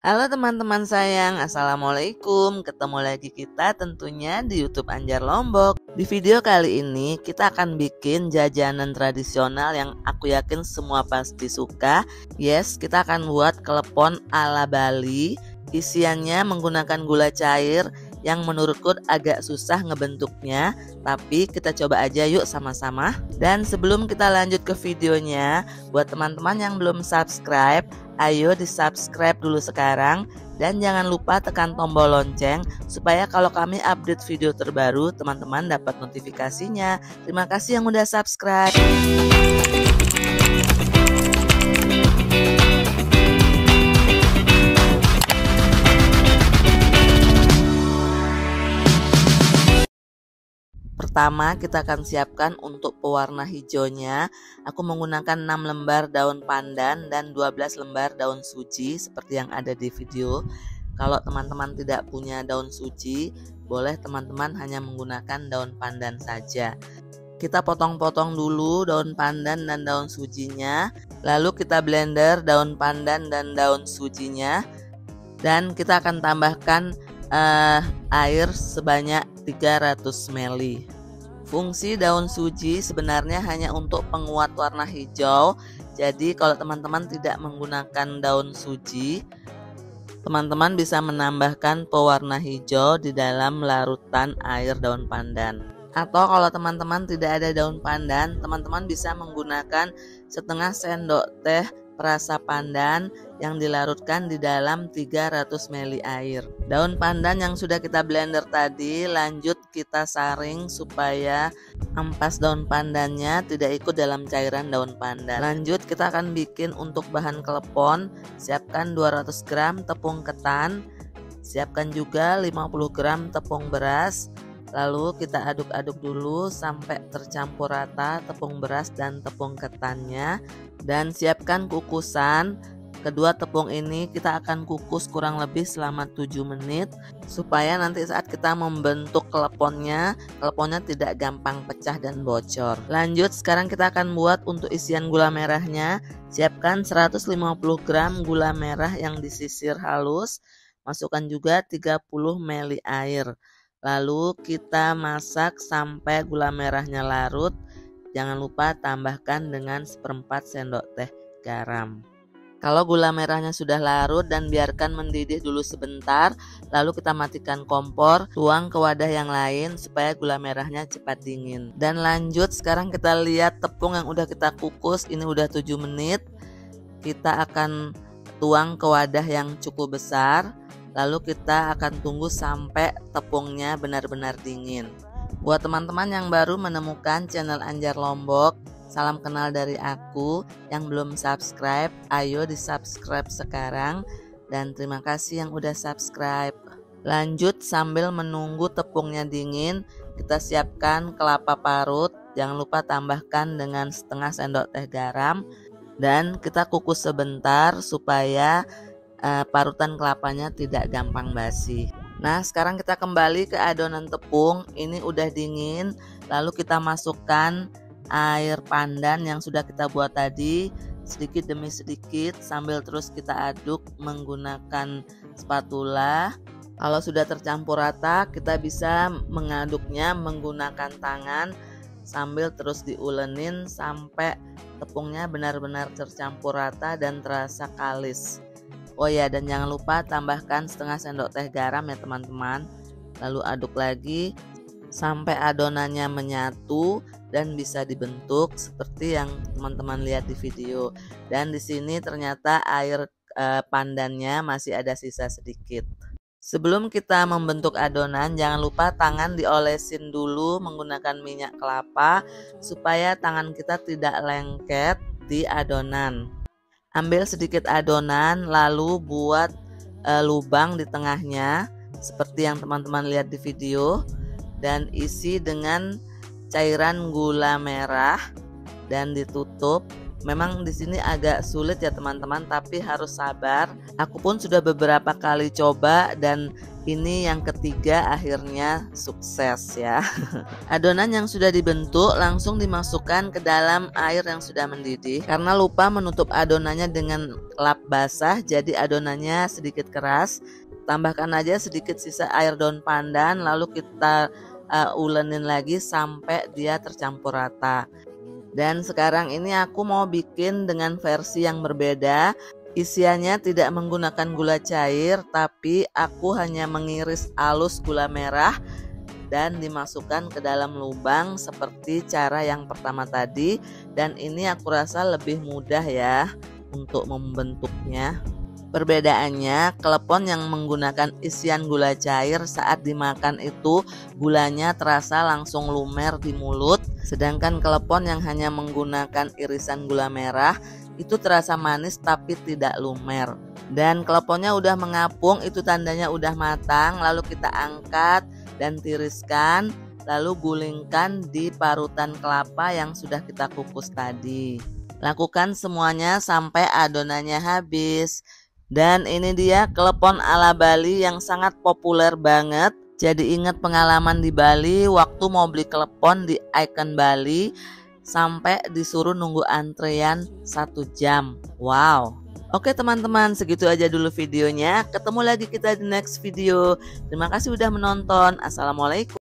Halo teman-teman sayang, Assalamualaikum. Ketemu lagi kita tentunya di YouTube Anjar Lombok. Di video kali ini kita akan bikin jajanan tradisional yang aku yakin semua pasti suka. Yes, kita akan buat klepon ala Bali. Isiannya menggunakan gula cair yang menurutku agak susah ngebentuknya, tapi kita coba aja yuk sama-sama. Dan sebelum kita lanjut ke videonya, buat teman-teman yang belum subscribe, ayo di subscribe dulu sekarang. Dan jangan lupa tekan tombol lonceng supaya kalau kami update video terbaru teman-teman dapat notifikasinya. Terima kasih yang udah subscribe. Pertama kita akan siapkan untuk pewarna hijaunya. Aku menggunakan 6 lembar daun pandan dan 12 lembar daun suji seperti yang ada di video. Kalau teman-teman tidak punya daun suji, boleh teman-teman hanya menggunakan daun pandan saja. Kita potong-potong dulu daun pandan dan daun sujinya. Lalu kita blender daun pandan dan daun sujinya. Dan kita akan tambahkan air sebanyak 300 ml. Fungsi daun suji sebenarnya hanya untuk penguat warna hijau. Jadi kalau teman-teman tidak menggunakan daun suji, teman-teman bisa menambahkan pewarna hijau di dalam larutan air daun pandan. Atau kalau teman-teman tidak ada daun pandan, teman-teman bisa menggunakan setengah sendok teh perasa pandan yang dilarutkan di dalam 300 ml air. Daun pandan yang sudah kita blender tadi lanjut kita saring supaya ampas daun pandannya tidak ikut dalam cairan daun pandan. Lanjut kita akan bikin untuk bahan klepon. Siapkan 200 gram tepung ketan, siapkan juga 50 gram tepung beras. Lalu kita aduk-aduk dulu sampai tercampur rata tepung beras dan tepung ketannya. Dan siapkan kukusan. Kedua tepung ini kita akan kukus kurang lebih selama 7 menit supaya nanti saat kita membentuk keleponnya tidak gampang pecah dan bocor. Lanjut sekarang kita akan buat untuk isian gula merahnya. Siapkan 150 gram gula merah yang disisir halus. Masukkan juga 30 ml air. Lalu kita masak sampai gula merahnya larut. Jangan lupa tambahkan dengan 1/4 sendok teh garam. Kalau gula merahnya sudah larut dan biarkan mendidih dulu sebentar. Lalu kita matikan kompor, tuang ke wadah yang lain supaya gula merahnya cepat dingin. Dan lanjut sekarang kita lihat tepung yang udah kita kukus, ini udah 7 menit. Kita akan tuang ke wadah yang cukup besar. Lalu kita akan tunggu sampai tepungnya benar-benar dingin. Buat teman-teman yang baru menemukan channel Anjar Lombok, salam kenal dari aku. Yang belum subscribe, ayo di subscribe sekarang. Dan terima kasih yang udah subscribe. Lanjut sambil menunggu tepungnya dingin, kita siapkan kelapa parut. Jangan lupa tambahkan dengan setengah sendok teh garam. Dan kita kukus sebentar supaya parutan kelapanya tidak gampang basi. Nah sekarang kita kembali ke adonan tepung. Ini udah dingin. Lalu kita masukkan air pandan yang sudah kita buat tadi sedikit demi sedikit sambil terus kita aduk menggunakan spatula. Kalau sudah tercampur rata kita bisa mengaduknya menggunakan tangan sambil terus diulenin sampai tepungnya benar-benar tercampur rata dan terasa kalis. Oh ya, dan jangan lupa tambahkan setengah sendok teh garam ya teman-teman. Lalu aduk lagi sampai adonannya menyatu dan bisa dibentuk seperti yang teman-teman lihat di video. Dan di sini ternyata air pandannya masih ada sisa sedikit. Sebelum kita membentuk adonan, jangan lupa tangan diolesin dulu menggunakan minyak kelapa supaya tangan kita tidak lengket di adonan. Ambil sedikit adonan lalu buat lubang di tengahnya seperti yang teman-teman lihat di video dan isi dengan cairan gula merah dan ditutup. Memang di sini agak sulit ya teman-teman, tapi harus sabar. Aku pun sudah beberapa kali coba dan ini yang ketiga akhirnya sukses ya. Adonan yang sudah dibentuk langsung dimasukkan ke dalam air yang sudah mendidih. Karena lupa menutup adonannya dengan lap basah, jadi adonannya sedikit keras. Tambahkan aja sedikit sisa air daun pandan, lalu kita ulenin lagi sampai dia tercampur rata. Dan sekarang ini aku mau bikin dengan versi yang berbeda. Isiannya tidak menggunakan gula cair, tapi aku hanya mengiris halus gula merah dan dimasukkan ke dalam lubang seperti cara yang pertama tadi. Dan ini aku rasa lebih mudah ya untuk membentuknya. Perbedaannya, klepon yang menggunakan isian gula cair saat dimakan itu gulanya terasa langsung lumer di mulut, sedangkan klepon yang hanya menggunakan irisan gula merah itu terasa manis tapi tidak lumer. Dan kleponnya udah mengapung, itu tandanya udah matang, lalu kita angkat dan tiriskan, lalu gulingkan di parutan kelapa yang sudah kita kukus tadi. Lakukan semuanya sampai adonannya habis. Dan ini dia klepon ala Bali yang sangat populer banget. Jadi ingat pengalaman di Bali waktu mau beli klepon di Icon Bali sampai disuruh nunggu antrean 1 jam. Wow. Oke teman-teman, segitu aja dulu videonya. Ketemu lagi kita di next video. Terima kasih udah menonton. Assalamualaikum.